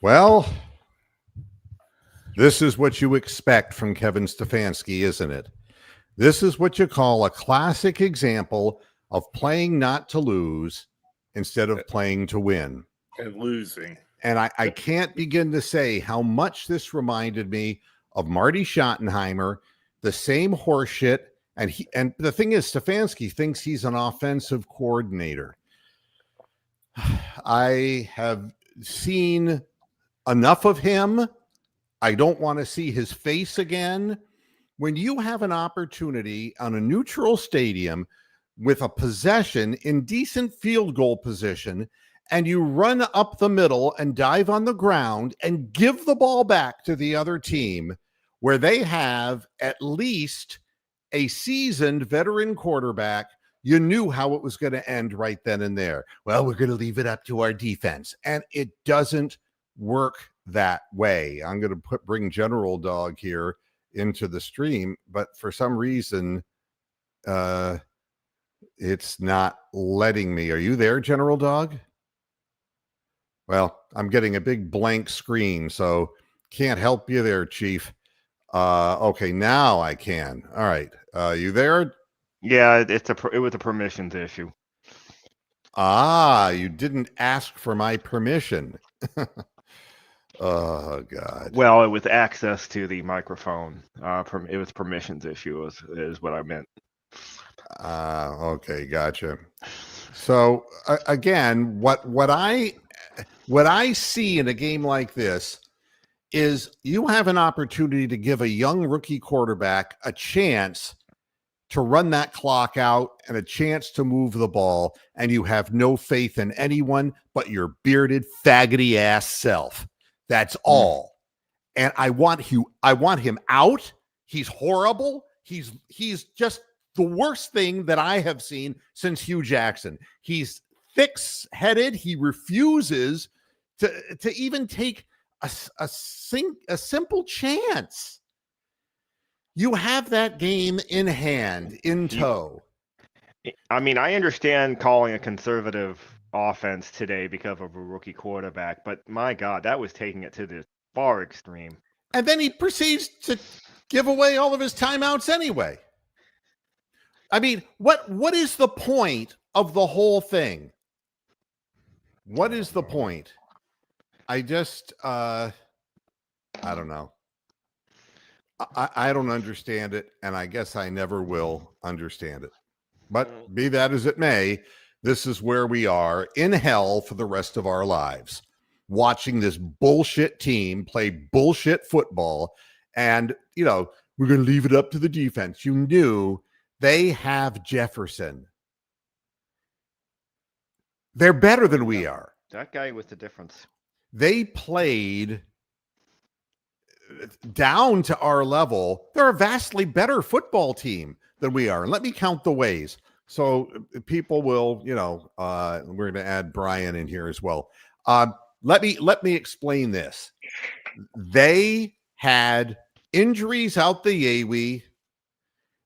Well, this is what you expect from Kevin Stefanski, isn't it? This is what you call a classic example of playing not to lose instead of playing to win. And losing. And I can't begin to say how much this reminded me of Marty Schottenheimer, the same horseshit. And the thing is, Stefanski thinks he's an offensive coordinator. I have seen enough of him. I don't want to see his face again. When you have an opportunity on a neutral stadium with a possession in decent field goal position, and you run up the middle and dive on the ground and give the ball back to the other team, where they have at least a seasoned veteran quarterback, you knew how it was going to end right then and there. Well, we're going to leave it up to our defense. And it doesn't work that way. I'm going to bring General Dog here into the stream, but for some reason, it's not letting me. Are you there, General Dog? Well, I'm getting a big blank screen, so can't help you there, Chief. Okay, now I can. All right. You there? Yeah, it was a permissions issue. You didn't ask for my permission. Oh, God. Well, it was access to the microphone. It was permissions issue is what I meant. Okay, gotcha. So again, what I see in a game like this is you have an opportunity to give a young rookie quarterback a chance to run that clock out and a chance to move the ball, and you have no faith in anyone but your bearded, faggoty ass self. That's all. And I want him out. He's horrible. He's just the worst thing that I have seen since Hugh Jackson. He's thick-headed. He refuses to even take a simple chance. You have that game in hand, in tow. I mean, I understand calling a conservative offense today because of a rookie quarterback, but my God, that was taking it to the far extreme. And then he proceeds to give away all of his timeouts anyway. I mean, what is the point of the whole thing? What is the point? I just, I don't know. I don't understand it, and I guess I never will understand it. But be that as it may, this is where we are in hell for the rest of our lives, watching this bullshit team play bullshit football. And, we're going to leave it up to the defense. You knew they have Jefferson. They're better than we are. That guy was the difference. They played down to our level. They're a vastly better football team than we are. And let me count the ways. So people will, we're going to add Brian in here as well. Let me explain this. They had injuries out the AWE.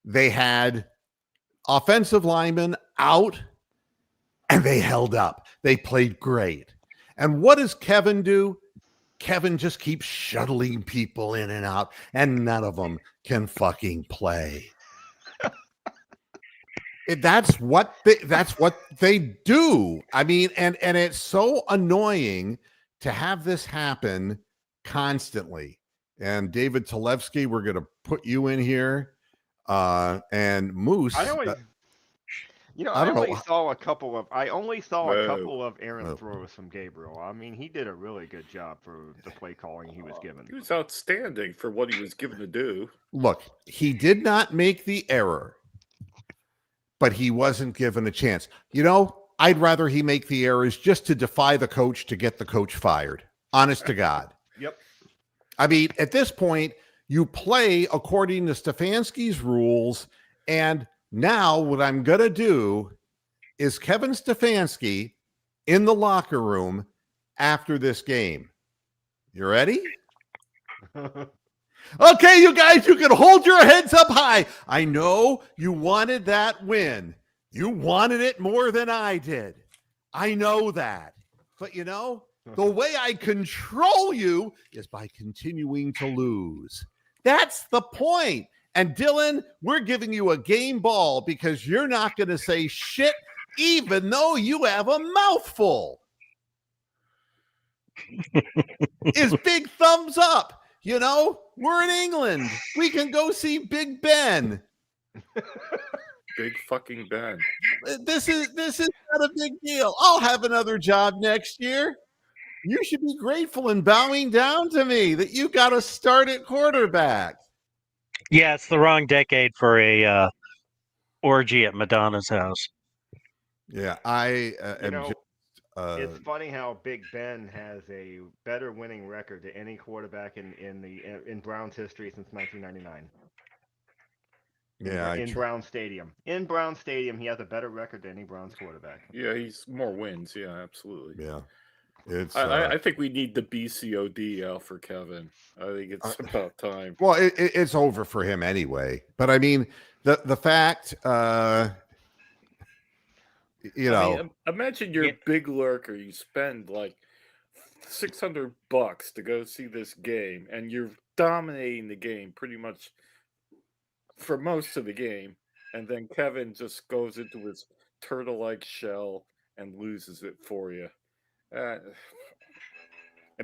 They had offensive linemen out, and they held up. They played great. And what does Kevin do? Kevin just keeps shuttling people in and out, and none of them can fucking play. That's what they do. I mean, and it's so annoying to have this happen constantly. And David Talevsky, we're going to put you in here. And Moose. I only saw a couple of errant throws from Gabriel. I mean, he did a really good job for the play calling he was given. He was outstanding for what he was given to do. Look, he did not make the error, but he wasn't given a chance. I'd rather he make the errors just to defy the coach to get the coach fired. Honest to God. Yep. I mean, at this point, you play according to Stefanski's rules, and now what I'm going to do is Kevin Stefanski in the locker room after this game. You ready? Okay, you guys, you can hold your heads up high. I know you wanted that win. You wanted it more than I did. I know that. But The way I control you is by continuing to lose. That's the point. And Dylan, we're giving you a game ball because you're not going to say shit, even though you have a mouthful. Is big thumbs up. You know, we're in England. We can go see Big Ben. Big fucking Ben. This is not a big deal. I'll have another job next year. You should be grateful and bowing down to me that you got to start at quarterback. Yeah, it's the wrong decade for a orgy at Madonna's house. Yeah, I am. It's funny how Big Ben has a better winning record than any quarterback in Browns history since 1999. Yeah, in Brown Stadium. In Brown Stadium, he has a better record than any Browns quarterback. Yeah, he's more wins. Yeah, absolutely. Yeah. It's. I think we need the BCOD out for Kevin. I think it's about time. Well, it's over for him anyway. But I mean, the fact, imagine you're a big lurker. You spend like $600 to go see this game, and you're dominating the game pretty much for most of the game, and then Kevin just goes into his turtle-like shell and loses it for you. And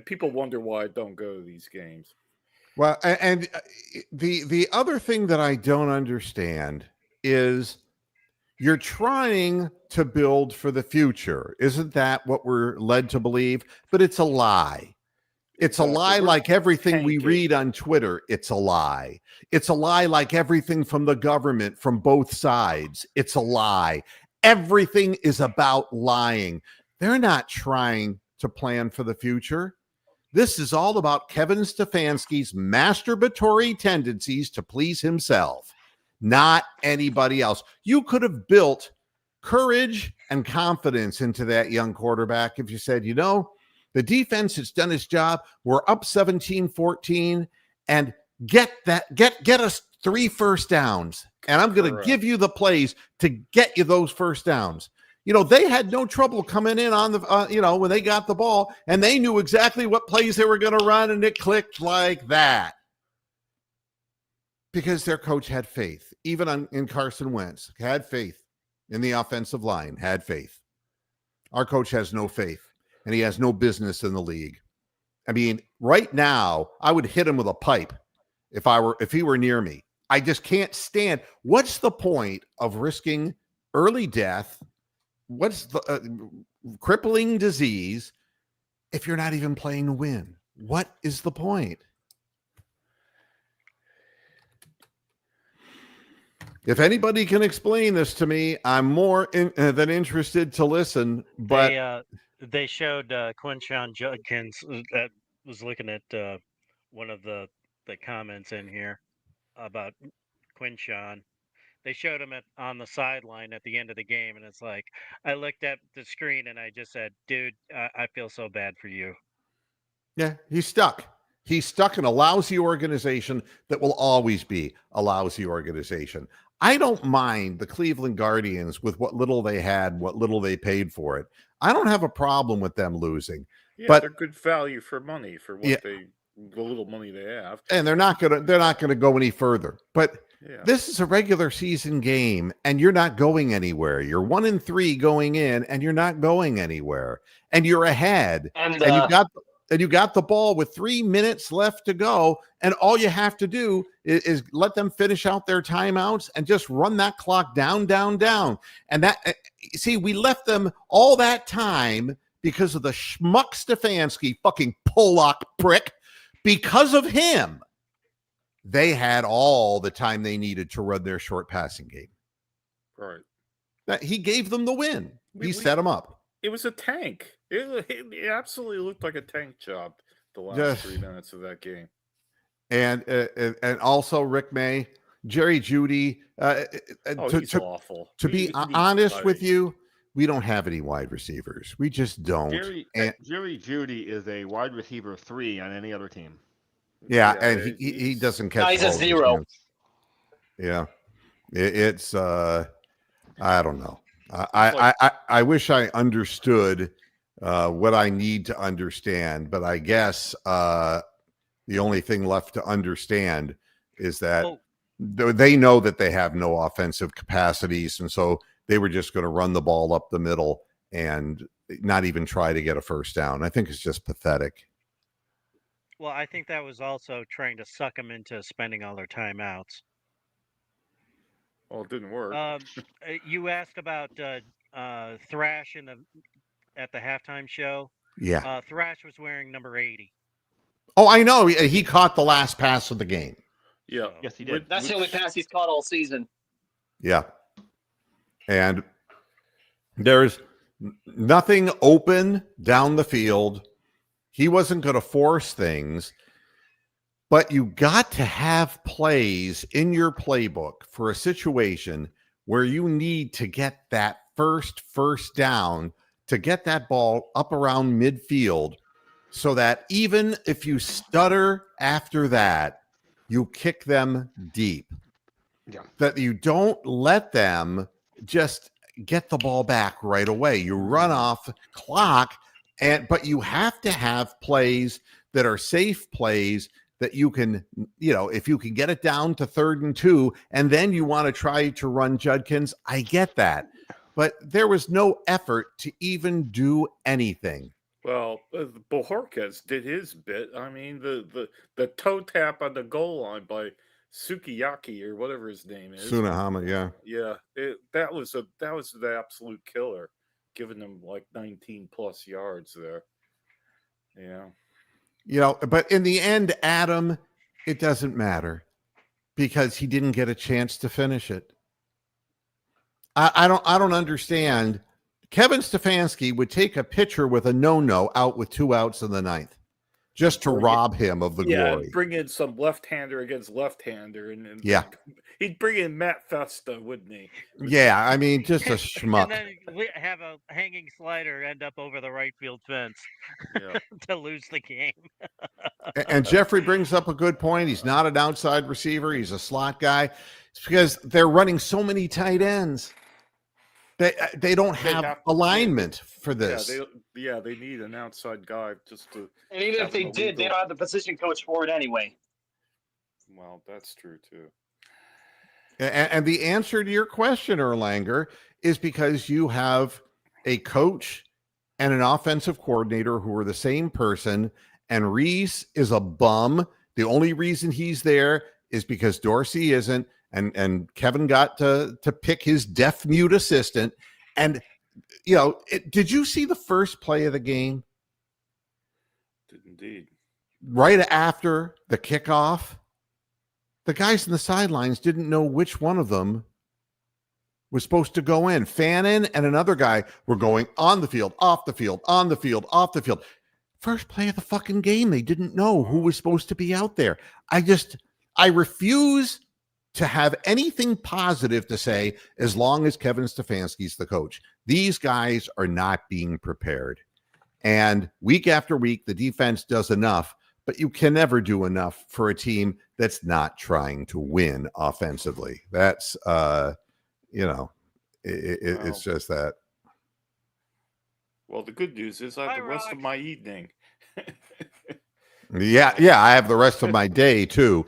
people wonder why I don't go to these games. Well, and the other thing that I don't understand is you're trying to build for the future. Isn't that what we're led to believe? But it's a lie. It's a lie like everything we read on Twitter. It's a lie. It's a lie like everything from the government, from both sides. It's a lie. Everything is about lying. They're not trying to plan for the future. This is all about Kevin Stefanski's masturbatory tendencies to please himself, not anybody else. You could have built courage and confidence into that young quarterback if you said, you know, the defense has done its job. We're up 17-14, and get us 3 first downs. And I'm going to give you the plays to get you those first downs. You know, they had no trouble coming in on the, when they got the ball, and they knew exactly what plays they were going to run, and it clicked like that. Because their coach had faith, even in Carson Wentz, had faith in the offensive line, had faith. Our coach has no faith, and he has no business in the league. I mean, right now, I would hit him with a pipe if he were near me. I just can't stand. What's the point of risking early death? What's the crippling disease if you're not even playing to win? What is the point? If anybody can explain this to me, I'm more than interested to listen. But they showed Quinshon Judkins that was looking at one of the comments in here about Quinshon. They showed him on the sideline at the end of the game, and it's like, I looked at the screen and I just said, dude, I feel so bad for you. Yeah, he's stuck. He's stuck in a lousy organization that will always be a lousy organization. I don't mind the Cleveland Guardians with what little they had, what little they paid for it. I don't have a problem with them losing. Yeah, but they're good value for money for what the little money they have. And they're not gonna go any further. But this is a regular season game, and you're not going anywhere. You're 1-3 going in, and you're not going anywhere. And you're ahead. And you got the ball with 3 minutes left to go, and all you have to do is let them finish out their timeouts and just run that clock down. And that, see, we left them all that time because of the schmuck Stefanski, fucking Pollock prick. Because of him, they had all the time they needed to run their short passing game. Right. He gave them the win. He set them up. It was a tank. It absolutely looked like a tank job the last 3 minutes of that game. And also Rick May, Jerry Jeudy. He's awful. To be honest with you, we don't have any wide receivers. We just don't. Jerry Jeudy is a wide receiver 3 on any other team. Yeah, and he doesn't catch. He's a 0. Yeah, it's I don't know. I wish I understood what I need to understand. But I guess the only thing left to understand is that they know that they have no offensive capacities, and so they were just going to run the ball up the middle and not even try to get a first down. I think it's just pathetic. Well, I think that was also trying to suck them into spending all their timeouts. Well, it didn't work. You asked about Thrash at the halftime show. Yeah. Thrash was wearing number 80. Oh, I know. He caught the last pass of the game. Yeah. Yes, he did. That's the only pass he's caught all season. Yeah. And there's nothing open down the field. He wasn't going to force things, but you got to have plays in your playbook for a situation where you need to get that first down to get that ball up around midfield so that even if you stutter after that, you kick them deep. Yeah. That you don't let them just get the ball back right away. You run off clock, but you have to have plays that are safe plays that you can, if you can get it down to 3rd and 2, and then you want to try to run Judkins, I get that. But there was no effort to even do anything. Well, Bojorquez did his bit. I mean, the toe tap on the goal line by Sukiyaki or whatever his name is. Sunahama, yeah. Yeah, that was the absolute killer, giving them like 19 plus yards there. Yeah. But in the end, Adam, it doesn't matter because he didn't get a chance to finish it. I don't understand. Kevin Stefanski would take a pitcher with a no-no out with 2 outs in the 9th just to rob him of the glory. Bring in some left-hander against left-hander. And he'd bring in Matt Festa, wouldn't he? Yeah, I mean, just a schmuck. And then have a hanging slider end up over the right field fence to lose the game. And Jeffrey brings up a good point. He's not an outside receiver. He's a slot guy. It's because they're running so many tight ends. They don't have alignment for this. They need an outside guy just to. And even if they did, they don't have the position coach for it anyway. Well, that's true too. And the answer to your question, Erlanger, is because you have a coach and an offensive coordinator who are the same person, and Reese is a bum. The only reason he's there is because Dorsey isn't. And Kevin got to pick his deaf-mute assistant. And, did you see the first play of the game? Did indeed. Right after the kickoff, the guys in the sidelines didn't know which one of them was supposed to go in. Fannin and another guy were going on the field, off the field, on the field, off the field. First play of the fucking game, they didn't know who was supposed to be out there. I refuse to have anything positive to say as long as Kevin Stefanski's the coach. These guys are not being prepared. And week after week, the defense does enough, but you can never do enough for a team that's not trying to win offensively. That's, it's just that. Well, the good news is I have the rest of my evening. Yeah, I have the rest of my day too.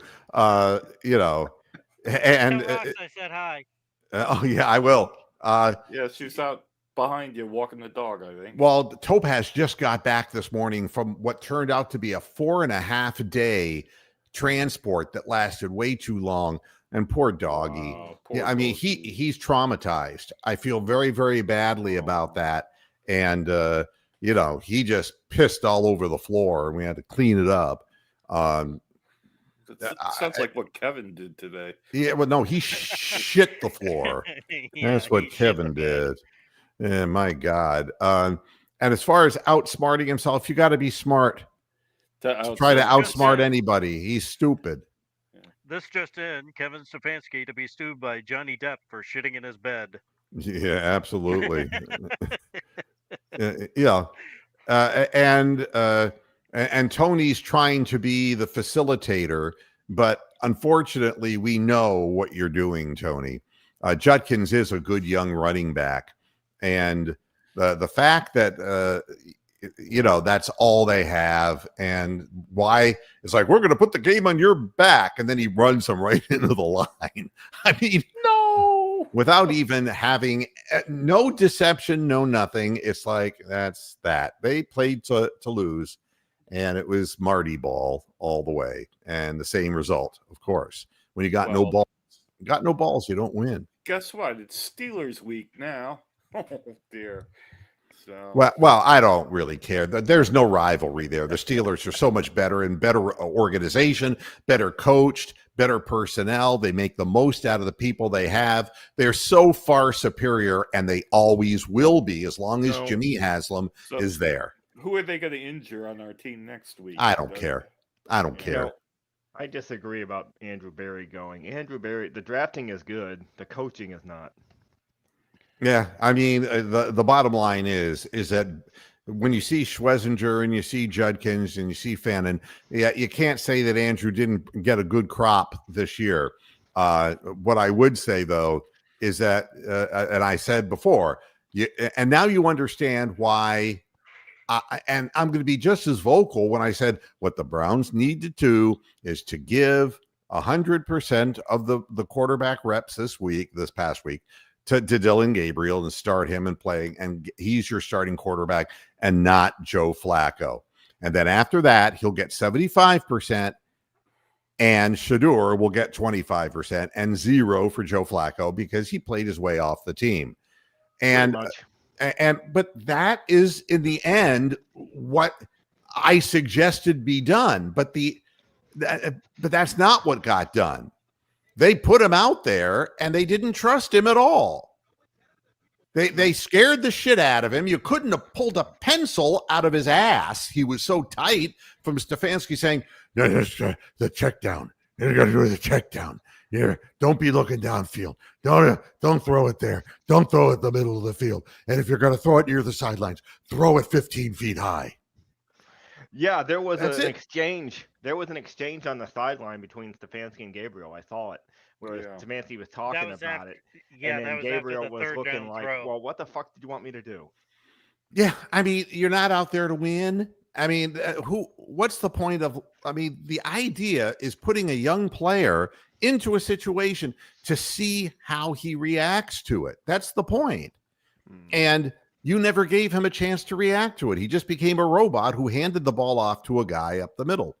And I said hi. Oh yeah, I will. She's out behind you walking the dog, I think. Well, Topaz just got back this morning from what turned out to be a 4.5 day transport that lasted way too long. And poor doggy. I mean, he's traumatized. I feel very, very badly about that. And he just pissed all over the floor, and we had to clean it up. That sounds like what Kevin did today. Yeah, well, no, he shit the floor. That's what Kevin did. Yeah, my God. And as far as outsmarting himself, you got to be smart. Try to outsmart anybody. He's stupid. This just in: Kevin Stefanski to be sued by Johnny Depp for shitting in his bed. Yeah, absolutely. And Tony's trying to be the facilitator, but unfortunately, we know what you're doing, Tony. Judkins is a good young running back, and the fact that that's all they have. And why it's like, we're going to put the game on your back. And then he runs them right into the line. I mean, no, without even having no deception, no nothing. It's like, that's that. They played to lose, and it was Marty ball all the way. And the same result, of course. When you got no balls, you don't win. Guess what? It's Steelers week now. Oh, dear. So. Well, I don't really care. There's no rivalry there. The Steelers are so much better and better organization, better coached, better personnel. They make the most out of the people they have. They're so far superior, and they always will be as long as Jimmy Haslam is there. Who are they going to injure on our team next week? I don't care. I don't care. I disagree about Andrew Berry going. Andrew Berry, the drafting is good. The coaching is not. Yeah, I mean, the bottom line is that when you see Schlesinger and you see Judkins and you see Fannin, you can't say that Andrew didn't get a good crop this year. What I would say, though, is that, and I said before, and now you understand why, and I'm going to be just as vocal when I said what the Browns need to do is to give 100% of the quarterback reps this past week, to Dylan Gabriel and start him and playing, and he's your starting quarterback and not Joe Flacco. And then after that, he'll get 75%, and Shador will get 25% and 0 for Joe Flacco because he played his way off the team. But that is in the end what I suggested be done. But that's not what got done. They put him out there, and they didn't trust him at all. They scared the shit out of him. You couldn't have pulled a pencil out of his ass. He was so tight from Stefanski saying, no, the check down. You got to do the check down. Don't be looking downfield. Don't throw it there. Don't throw it in the middle of the field. And if you're going to throw it near the sidelines, throw it 15 feet high. Yeah, there was an exchange. There was an exchange on the sideline between Stefanski and Gabriel. I saw it, where Stefanski was talking about it. Yeah, and then Gabriel was looking like, well, what the fuck did you want me to do? Yeah, I mean, you're not out there to win. I mean, what's the point of, the idea is putting a young player into a situation to see how he reacts to it. That's the point. And you never gave him a chance to react to it. He just became a robot who handed the ball off to a guy up the middle.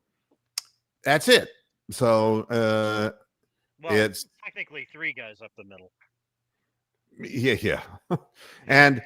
That's it. So it's technically 3 guys up the middle. Yeah. And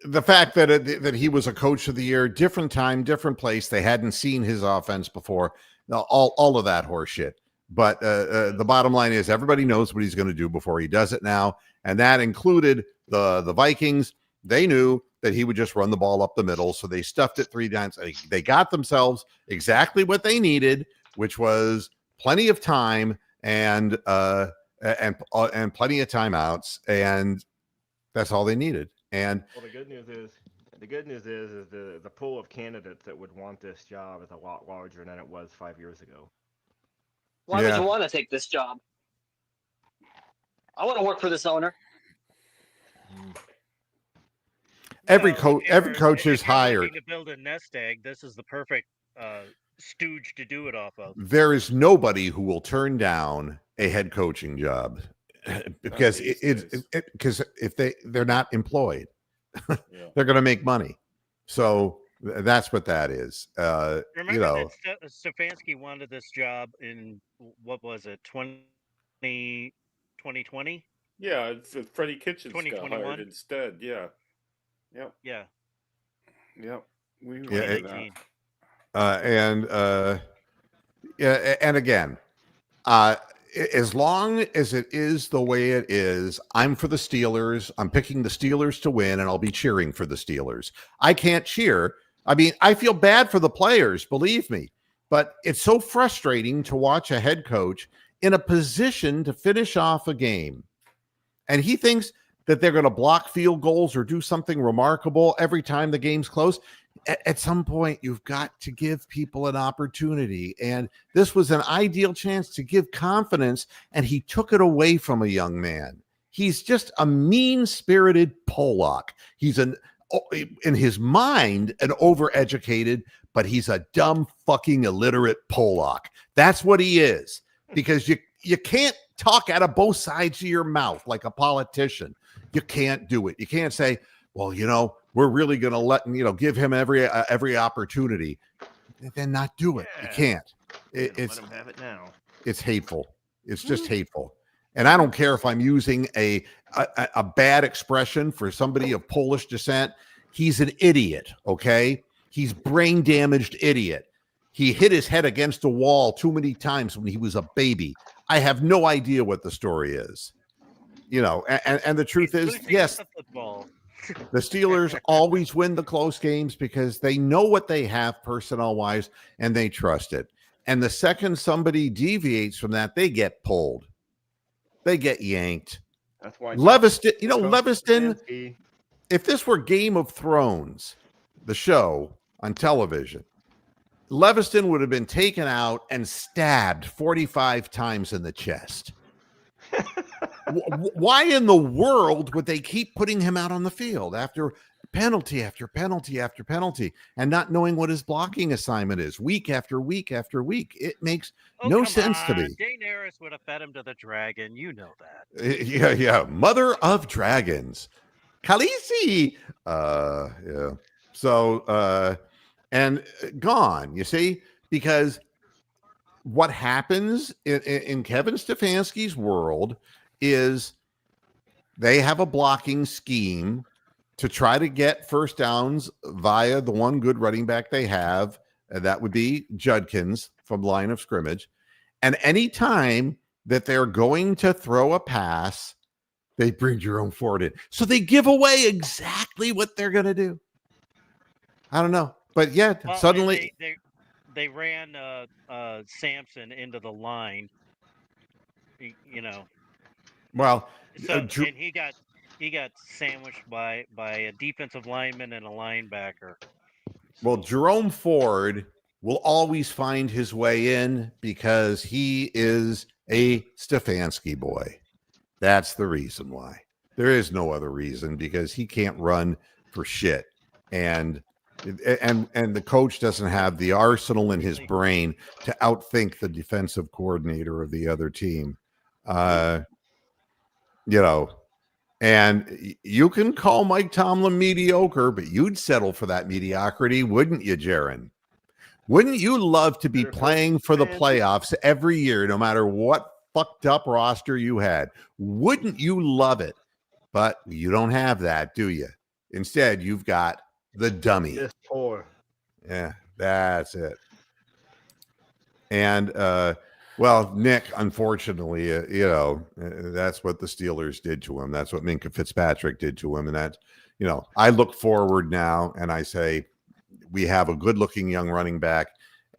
the fact that he was a coach of the year, different time, different place. They hadn't seen his offense before. All of that horse shit. But the bottom line is everybody knows what he's going to do before he does it now. And that included the Vikings. They knew that he would just run the ball up the middle, so they stuffed it 3 times. They got themselves exactly what they needed, which was plenty of time and plenty of timeouts, and that's all they needed. And well, the good news is the pool of candidates that would want this job is a lot larger than it was 5 years ago. Why would you want to take this job? I want to work for this owner. Every coach is hired to build a nest egg. This is the perfect stooge to do it off of. There is nobody who will turn down a head coaching job because because if they're not employed, they're going to make money. So that's what that is. Remember that Stefanski wanted this job in what was it, 2020? Yeah, it's Freddie Kitchens got hired instead. Yeah. Yep. Yeah. Yep. We and again, as long as it is the way it is, I'm for the Steelers. I'm picking the Steelers to win, and I'll be cheering for the Steelers. I can't cheer. I feel bad for the players, believe me, but it's so frustrating to watch a head coach in a position to finish off a game, and he thinks that they're going to block field goals or do something remarkable every time the game's close. At some point, you've got to give people an opportunity. And this was an ideal chance to give confidence, and he took it away from a young man. He's just a mean-spirited Pollock. He's an in his mind an overeducated, but he's a dumb fucking illiterate Pollock. That's what he is, because you can't talk out of both sides of your mouth like a politician. You can't do it. You can't say, well, we're really going to give him every opportunity, and then not do it. You can't. It's let him have it now. It's hateful. It's just hateful. And I don't care if I'm using a bad expression for somebody of Polish descent. He's an idiot, okay? He's brain damaged idiot. He hit his head against a wall too many times when he was a baby. I have no idea what the story is. And the truth is, yes, the Steelers always win the close games because they know what they have personnel-wise and they trust it. And the second somebody deviates from that, they get pulled. They get yanked. That's why Leviston, Leviston, if this were Game of Thrones, the show on television, Leviston would have been taken out and stabbed 45 times in the chest. Why in the world would they keep putting him out on the field after penalty after penalty after penalty and not knowing what his blocking assignment is week after week after week? It makes no sense to me. Daenerys would have fed him to the dragon. You know that. Yeah. Mother of dragons. Khaleesi. Yeah. So, and gone, you see, because what happens in Kevin Stefanski's world is they have a blocking scheme to try to get first downs via the one good running back they have, and that would be Judkins from line of scrimmage. And any time that they're going to throw a pass, they bring Jerome Ford in. So they give away exactly what they're going to do. I don't know. But suddenly they ran Sampson into the line, Well, and he got sandwiched by a defensive lineman and a linebacker. Well, Jerome Ford will always find his way in because he is a Stefanski boy. That's the reason why. There is no other reason, because he can't run for shit. And the coach doesn't have the arsenal in his brain to outthink the defensive coordinator of the other team. And you can call Mike Tomlin mediocre, but you'd settle for that mediocrity, wouldn't you, Jaron? Wouldn't you love to be playing for the playoffs every year, no matter what fucked up roster you had? Wouldn't you love it? But you don't have that, do you? Instead, you've got the dummy. Just poor. Yeah, that's it. And well, Nick, unfortunately, that's what the Steelers did to him. That's what Minkah Fitzpatrick did to him. And that, I look forward now and I say, we have a good-looking young running back,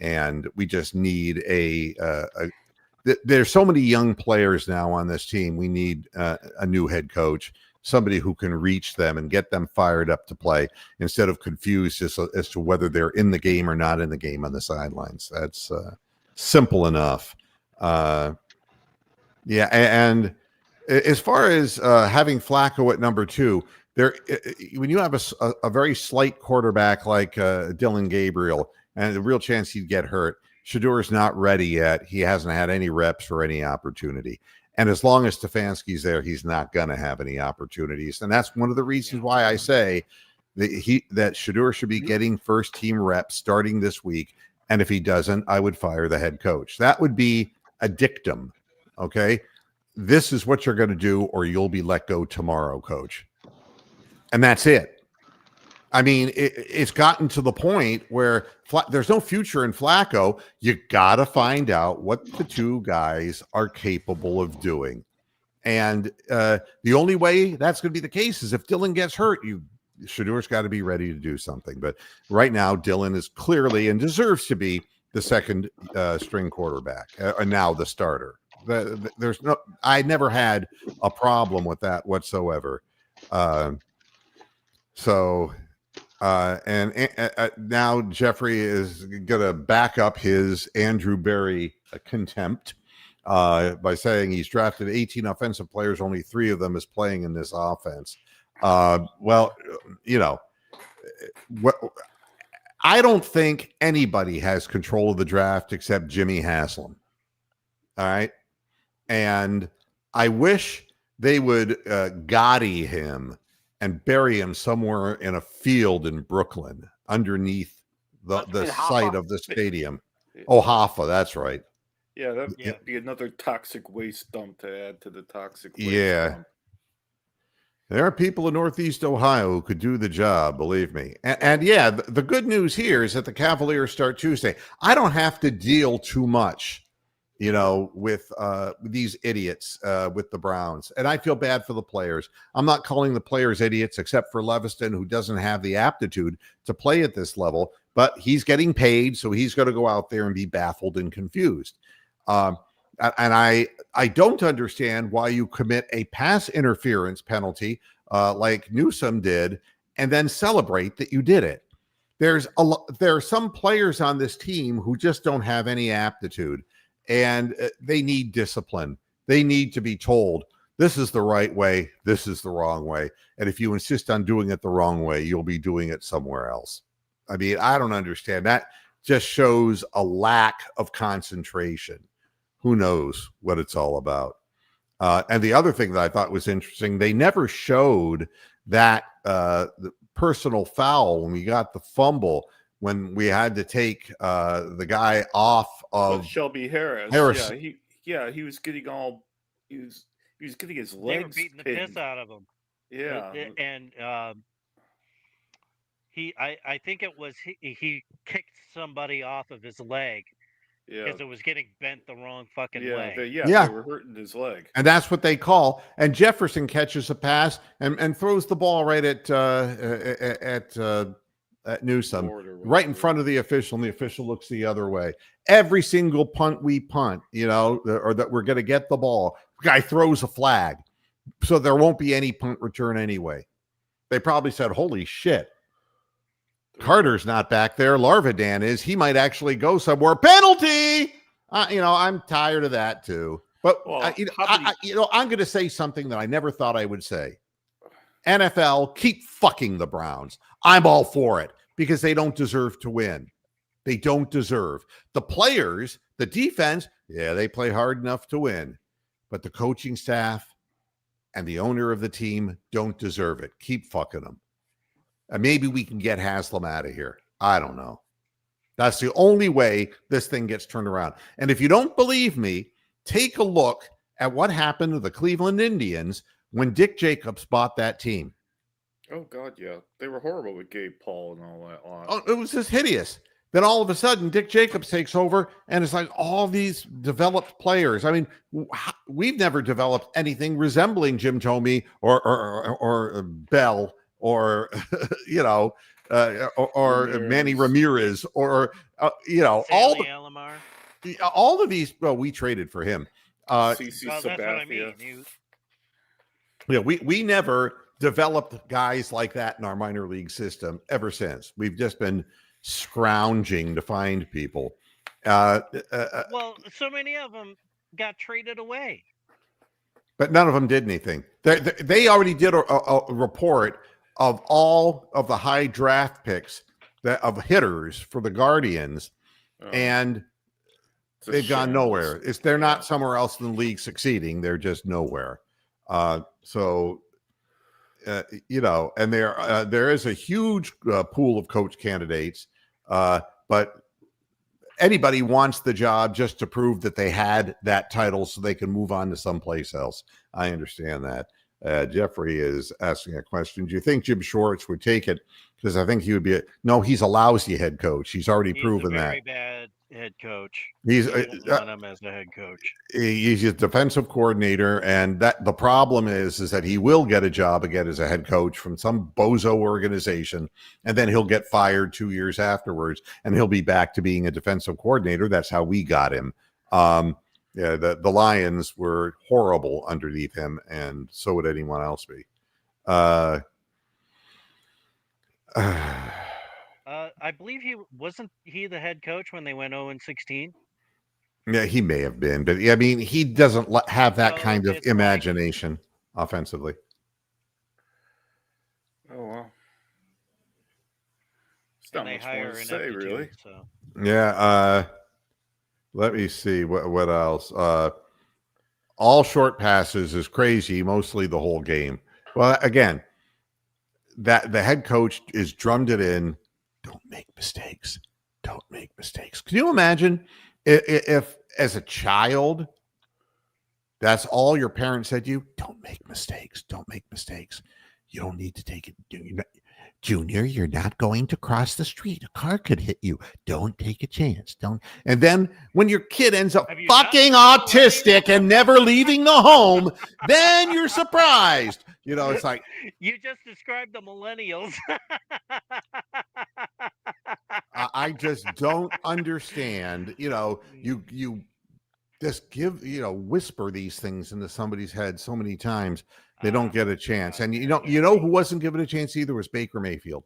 and we just need there's so many young players now on this team. We need a new head coach, somebody who can reach them and get them fired up to play instead of confused as to whether they're in the game or not in the game on the sidelines. That's simple enough. And as far as having Flacco at number 2, when you have a very slight quarterback like Dylan Gabriel, and the real chance he'd get hurt, Shadur's not ready yet. He hasn't had any reps or any opportunity. And as long as Stefanski's there, he's not going to have any opportunities. And that's one of the reasons why I say that Shadur should be getting first team reps starting this week. And if he doesn't, I would fire the head coach. That would be a dictum. Okay. This is what you're going to do, or you'll be let go tomorrow, coach. And that's it. I mean, it's gotten to the point where there's no future in Flacco. You got to find out what the two guys are capable of doing. And the only way that's going to be the case is if Dylan gets hurt, Shadur's got to be ready to do something. But right now, Dylan is clearly and deserves to be the second string quarterback, and now the starter. I never had a problem with that whatsoever. Now Jeffrey is going to back up his Andrew Berry contempt by saying he's drafted 18 offensive players. Only 3 of them is playing in this offense. I don't think anybody has control of the draft except Jimmy Haslam. All right. And I wish they would Gotti him and bury him somewhere in a field in Brooklyn underneath the site of the stadium. Oh, Hoffa, that's right. Yeah, that'd be another toxic waste dump to add to the toxic waste dump. There are people in Northeast Ohio who could do the job, believe me. And yeah, the good news here is that the Cavaliers start Tuesday. I don't have to deal too much, with these idiots with the Browns. And I feel bad for the players. I'm not calling the players idiots except for Leviston, who doesn't have the aptitude to play at this level. But he's getting paid, so he's going to go out there and be baffled and confused. And I don't understand why you commit a pass interference penalty like Newsom did and then celebrate that you did it. There are some players on this team who just don't have any aptitude, and they need discipline. They need to be told, this is the right way, this is the wrong way. And if you insist on doing it the wrong way, you'll be doing it somewhere else. I mean, I don't understand. That just shows a lack of concentration. Who knows what it's all about? And the other thing that I thought was interesting, they never showed that the personal foul when we got the fumble, when we had to take the guy off of Shelby Harris. He was getting all he was getting his legs. They were beating the piss out of him. Yeah, and I think it was he kicked somebody off of his leg. Because it was getting bent the wrong fucking way. They were hurting his leg. And that's what they call. And Jefferson catches a pass and throws the ball right at Newsom, right in front of the official, and the official looks the other way. Every single punt we punt, or that we're going to get the ball, the guy throws a flag. So there won't be any punt return anyway. They probably said, holy shit. Carter's not back there. Larvadan is. He might actually go somewhere. Penalty. I'm tired of that too. But I'm going to say something that I never thought I would say. NFL, keep fucking the Browns. I'm all for it because they don't deserve to win. They don't deserve. The players, the defense, they play hard enough to win. But the coaching staff and the owner of the team don't deserve it. Keep fucking them. And maybe we can get Haslam out of here. I don't know. That's the only way this thing gets turned around. And if you don't believe me, take a look at what happened to the Cleveland Indians when Dick Jacobs bought that team. Oh, God, yeah. They were horrible with Gabe Paul and all that. Oh, it was just hideous. Then all of a sudden, Dick Jacobs takes over, and it's like all these developed players. I mean, we've never developed anything resembling Jim Thome or Bell or or Manny Ramirez or all of these. Well, we traded for him. CC that's what I mean. We never developed guys like that in our minor league system ever since. We've just been scrounging to find people. Well, so many of them got traded away, but none of them did anything. They already did a report of all of the high draft picks of hitters for the Guardians, and they've gone nowhere. They're not somewhere else in the league succeeding. They're just nowhere. And there is a huge pool of coach candidates, but anybody wants the job just to prove that they had that title so they can move on to someplace else. I understand that. Jeffrey is asking a question. Do you think Jim Schwartz would take it? Because I think he would be he's a lousy head coach. He's already proven that. Very bad head coach. He's want him as the head coach. He's a defensive coordinator, and that the problem is that he will get a job again as a head coach from some bozo organization, and then he'll get fired 2 years afterwards, and he'll be back to being a defensive coordinator. That's how we got him. The Lions were horrible underneath him, and so would anyone else be. I believe he wasn't the head coach when they went 0-16. Yeah, he may have been, but I mean, he doesn't have that kind of imagination offensively. Oh, wow. not much more to say, really. So. Yeah. Let me see what else. All short passes is crazy, mostly the whole game. Well, again, that the head coach is drummed it in. Don't make mistakes. Don't make mistakes. Can you imagine if as a child, that's all your parents said to you? Don't make mistakes. Don't make mistakes. You don't need to take it. Junior, you're not going to cross the street. A car could hit you. Don't take a chance. Don't. And then when your kid ends up fucking autistic and never leaving the home, then you're surprised. It's like. You just described the millennials. I just don't understand. You just whisper these things into somebody's head so many times. They don't get a chance. And you know who wasn't given a chance either was Baker Mayfield.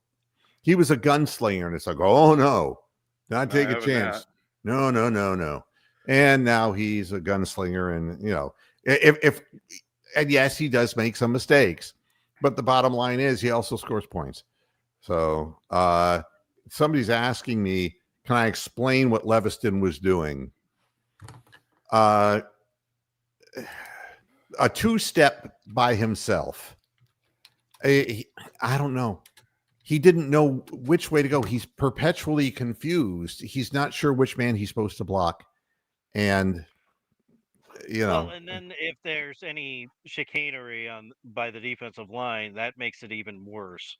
He was a gunslinger, and it's like, oh no, not take a chance. No. And now he's a gunslinger, and if and yes, he does make some mistakes, but the bottom line is he also scores points. So somebody's asking me, can I explain what Leviston was doing? A two-step by himself. I don't know. He didn't know which way to go. He's perpetually confused. He's not sure which man he's supposed to block. And, Well, and then if there's any chicanery by the defensive line, that makes it even worse.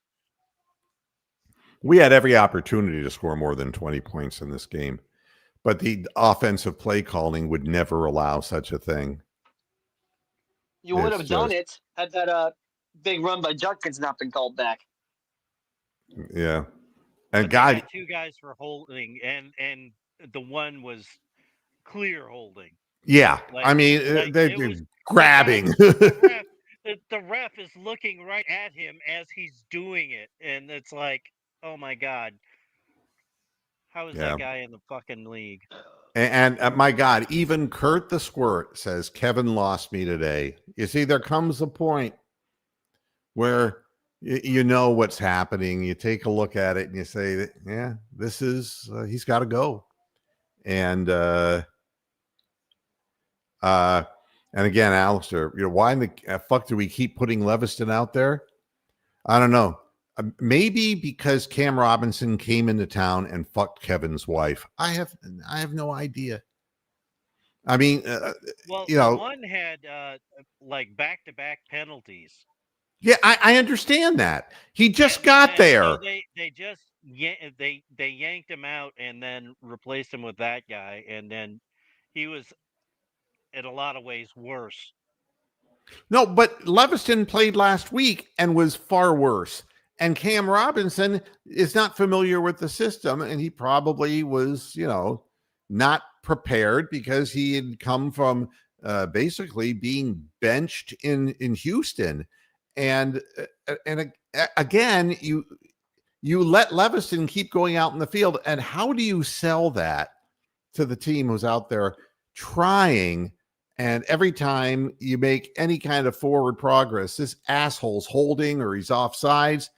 We had every opportunity to score more than 20 points in this game. But the offensive play calling would never allow such a thing. You would have done it had that big run by Judkins not been called back. Yeah. And God, two guys for holding, and the one was clear holding. Yeah. I mean, they're grabbing. The ref is looking right at him as he's doing it. And it's like, oh my God. How is that guy in the fucking league? And my God, even Kurt the Squirt says, Kevin lost me today. You see, there comes a point where you know what's happening. You take a look at it and you say, yeah, this is, he's got to go. And again, Alistair, why in the fuck do we keep putting Leviston out there? I don't know. Maybe because Cam Robinson came into town and fucked Kevin's wife. I have no idea. I mean, one had like back-to-back penalties. Yeah, I understand that. He just got there. So they yanked him out and then replaced him with that guy, and then he was in a lot of ways worse. No, but Leviston played last week and was far worse. And Cam Robinson is not familiar with the system, and he probably was, not prepared because he had come from basically being benched in Houston. And again, you let Leviston keep going out in the field, and how do you sell that to the team who's out there trying? And every time you make any kind of forward progress, this asshole's holding or he's offsides.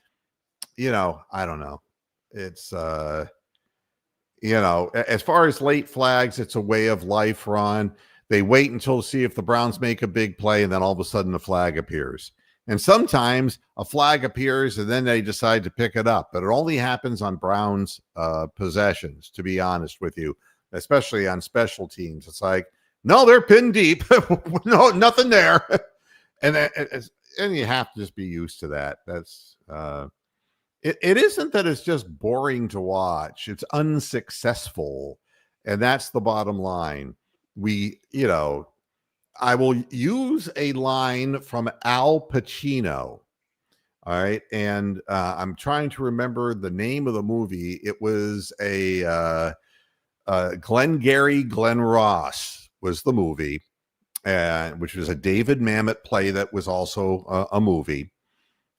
I don't know. It's, as far as late flags, it's a way of life, Ron. They wait until to see if the Browns make a big play, and then all of a sudden a flag appears. And sometimes a flag appears, and then they decide to pick it up. But it only happens on Browns possessions, to be honest with you, especially on special teams. It's like, no, they're pinned deep. No, nothing there. And you have to just be used to that. That's it isn't that it's just boring to watch. It's unsuccessful. And that's the bottom line. I will use a line from Al Pacino. All right. And I'm trying to remember the name of the movie. It was a Glengarry Glen Ross was the movie, which was a David Mamet play that was also a movie.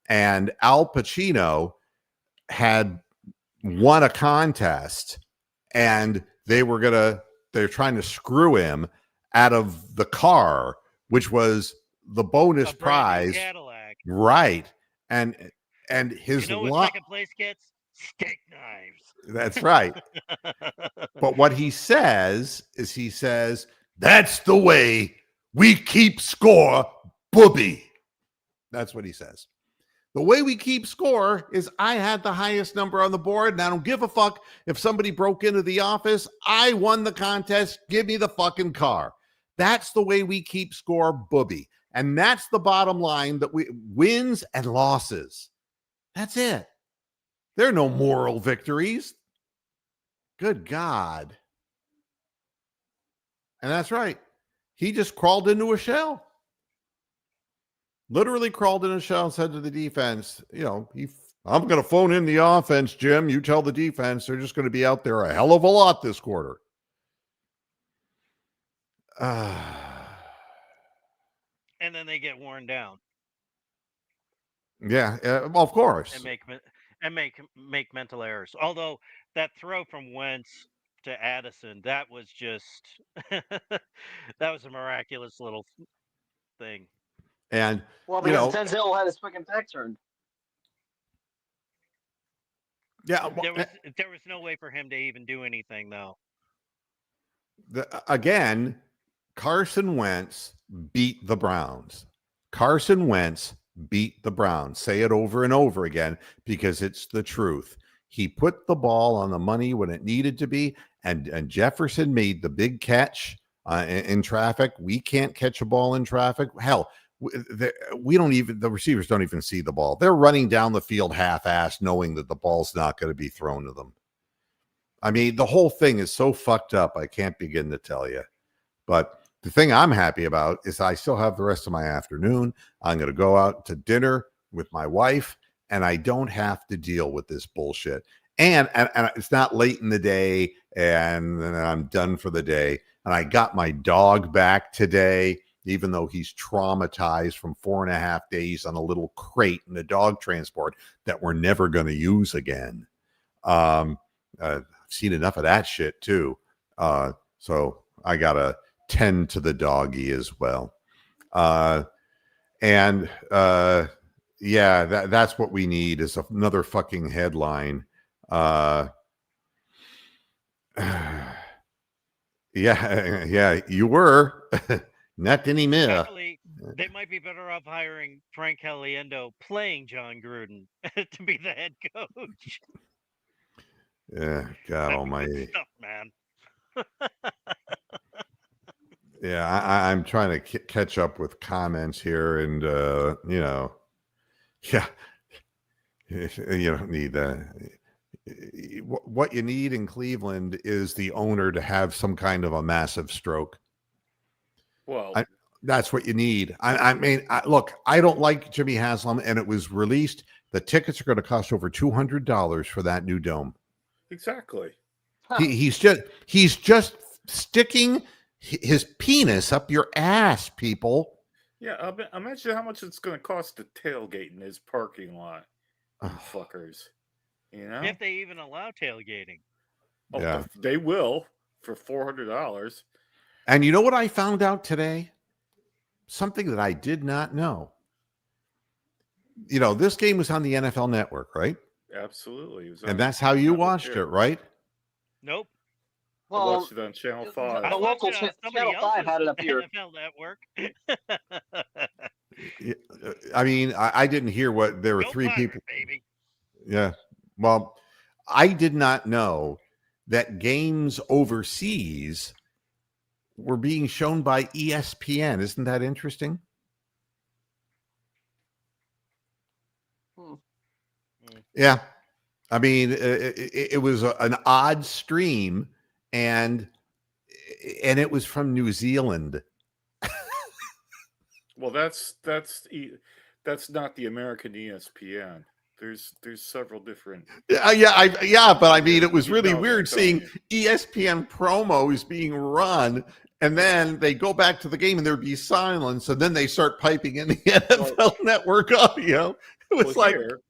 And Al Pacino had won a contest, and they're trying to screw him out of the car, which was the bonus prize. Cadillac. Right. And his what second place gets? Steak knives. That's right. But what he says is, that's the way we keep score, booby. That's what he says. The way we keep score is I had the highest number on the board, and I don't give a fuck if somebody broke into the office. I won the contest. Give me the fucking car. That's the way we keep score, booby. And that's the bottom line, that we wins and losses. That's it. There are no moral victories. Good God. And that's right. He just crawled into a shell. Literally crawled in a shell and said to the defense, I'm going to phone in the offense, Jim. You tell the defense they're just going to be out there a hell of a lot this quarter. And then they get worn down. Yeah, well, of course. And make mental errors. Although that throw from Wentz to Addison, that was just that was a miraculous little thing. And because Denzel had his freaking back turned. Yeah, there was no way for him to even do anything, though. Again, Carson Wentz beat the Browns. Carson Wentz beat the Browns. Say it over and over again because it's the truth. He put the ball on the money when it needed to be, and Jefferson made the big catch in traffic. We can't catch a ball in traffic. Hell, the receivers don't even see the ball. They're running down the field half-assed, knowing that the ball's not going to be thrown to them. I mean, the whole thing is so fucked up, I can't begin to tell you. But the thing I'm happy about is I still have the rest of my afternoon. I'm going to go out to dinner with my wife, and I don't have to deal with this bullshit. And it's not late in the day, and then I'm done for the day. And I got my dog back today, even though he's traumatized from 4.5 days on a little crate in the dog transport that we're never going to use again. I've seen enough of that shit too. So I got to tend to the doggy as well. Yeah, that's what we need is another fucking headline. Yeah, you were. Not anymore. Actually, they might be better off hiring Frank Caliendo playing John Gruden to be the head coach. Yeah, God almighty. Stuff, man. Yeah, I'm trying to catch up with comments here, and yeah, you don't need that. What you need in Cleveland is the owner to have some kind of a massive stroke. Well, that's what you need. I mean, look, I don't like Jimmy Haslam, and it was released. The tickets are going to cost over $200 for that new dome. Exactly. He's just sticking his penis up your ass, people. Yeah, imagine how much it's going to cost to tailgate in his parking lot. Fuckers. If they even allow tailgating. Oh, yeah. They will for $400. And you know what I found out today? Something that I did not know. This game was on the NFL Network, right? Absolutely. And that's how you watched it, right? Nope. Well, I watched it on Channel 5. The local Channel 5 had it up here. NFL Network. I mean, I didn't hear what there were three people. Baby. Yeah. Well, I did not know that games overseas were being shown by ESPN. Isn't that interesting? Yeah. I mean, it was an odd stream, and it was from New Zealand. Well, that's not the American ESPN. There's several different. Yeah, but I mean, it was really weird seeing ESPN promos being run, and then they go back to the game and there'd be silence, and then they start piping in the NFL Network audio. It was here,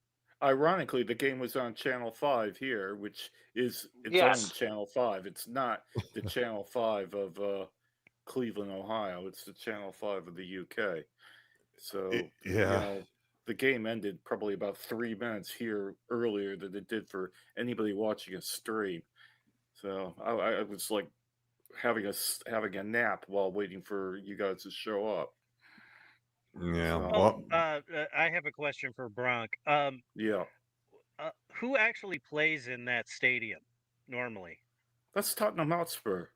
ironically, the game was on Channel 5 here, which is its own Channel 5. It's not the Channel 5 of Cleveland, Ohio. It's the Channel 5 of the UK. So the game ended probably about 3 minutes here earlier than it did for anybody watching a stream. So I was like having a nap while waiting for you guys to show up. Yeah. So, I have a question for Bronk. yeah. Who actually plays in that stadium normally? That's Tottenham Hotspur.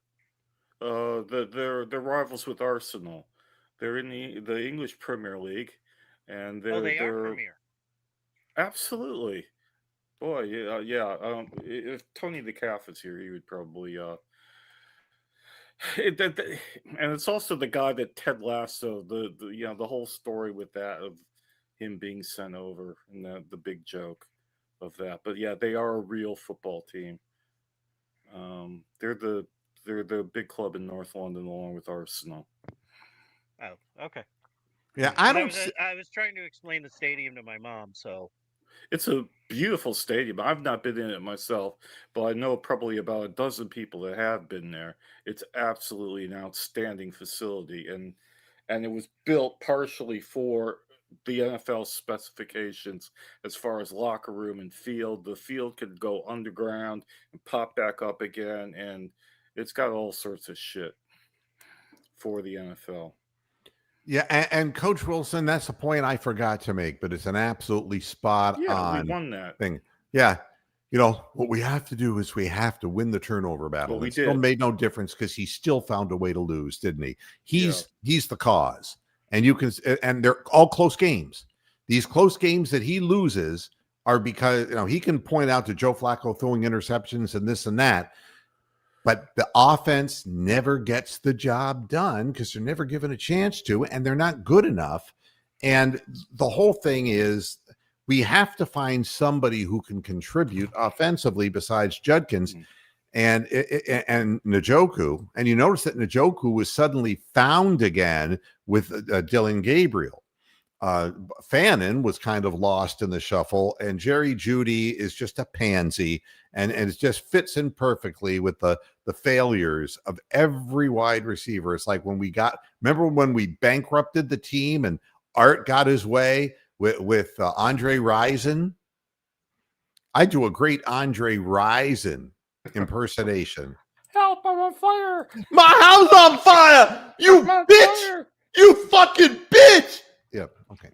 They're rivals with Arsenal. They're in the English Premier League, and they are Premier. Absolutely. Boy, yeah. If Tony the Calf is here, he would probably. And it's also the guy that Ted Lasso, the whole story with that of him being sent over, and the big joke of that. But yeah, they are a real football team. They're the big club in North London along with Arsenal. Oh, okay. Yeah, I was trying to explain the stadium to my mom, so. It's a beautiful stadium. I've not been in it myself, but I know probably about a dozen people that have been there. It's absolutely an outstanding facility, and it was built partially for the NFL specifications as far as locker room and field. The field could go underground and pop back up again, and it's got all sorts of shit for the NFL. Yeah, and Coach Wilson, that's the point I forgot to make, but it's an absolutely spot on we won that thing. Yeah, what we have to do is we have to win the turnover battle. Well, it still made no difference because he still found a way to lose, didn't he? He's the cause, and and they're all close games. These close games that he loses are because he can point out to Joe Flacco throwing interceptions and this and that. But the offense never gets the job done because they're never given a chance to, and they're not good enough. And the whole thing is we have to find somebody who can contribute offensively besides Judkins and Njoku. And you notice that Njoku was suddenly found again with Dylan Gabriel. Fannin was kind of lost in the shuffle, and Jerry Jeudy is just a pansy, and it just fits in perfectly with the failures of every wide receiver. It's like remember when we bankrupted the team and Art got his way with Andre Rison? I do a great Andre Rison impersonation. Help, I'm on fire! My house on fire! You bitch! Fire. You fucking bitch! Yeah, okay.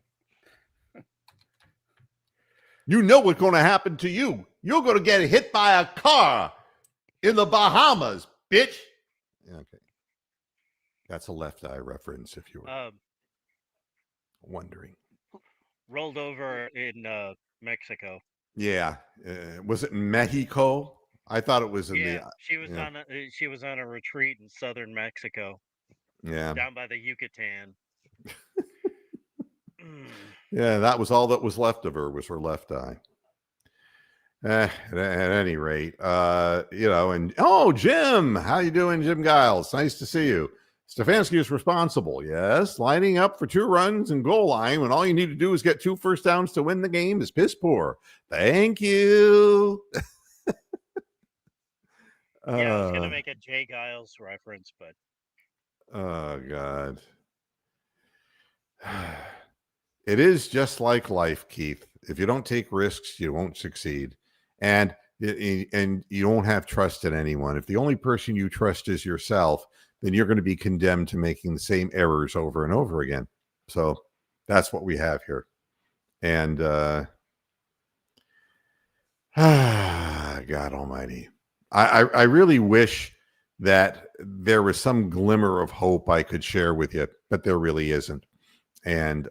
You know what's going to happen to you. You're going to get hit by a car in the Bahamas, bitch. Okay. That's a Left Eye reference, if you were wondering. Rolled over in Mexico. Yeah. Was it in Mexico? I thought it was in the... she was on a retreat in southern Mexico. Yeah. Down by the Yucatan. Yeah, that was all that was left of her was her left eye. At any rate, and Jim, how you doing, Jim Giles? Nice to see you. Stefanski is responsible, yes. Lining up for 2 runs and goal line when all you need to do is get 2 first downs to win the game is piss poor. Thank you. I was going to make a Jay Giles reference, but. Oh, God. It is just like life, Keith. If you don't take risks, you won't succeed. And you won't have trust in anyone. If the only person you trust is yourself, then you're going to be condemned to making the same errors over and over again. So that's what we have here. And God almighty. I really wish that there was some glimmer of hope I could share with you, but there really isn't. And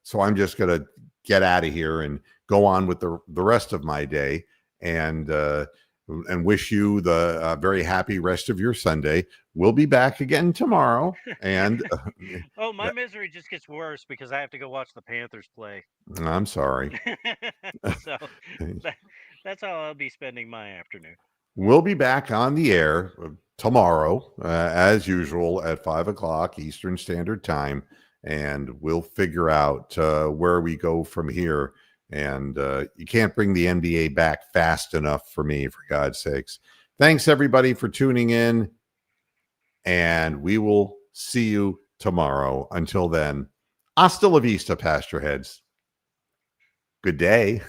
so I'm just going to get out of here and go on with the rest of my day and wish you the very happy rest of your Sunday. We'll be back again tomorrow. And my misery just gets worse because I have to go watch the Panthers play. I'm sorry. So that's how I'll be spending my afternoon. We'll be back on the air tomorrow, as usual, at 5:00 Eastern Standard Time. And we'll figure out where we go from here. And you can't bring the NBA back fast enough for me, for God's sakes. Thanks, everybody, for tuning in. And we will see you tomorrow. Until then, hasta la vista, Pasture Heads. Good day.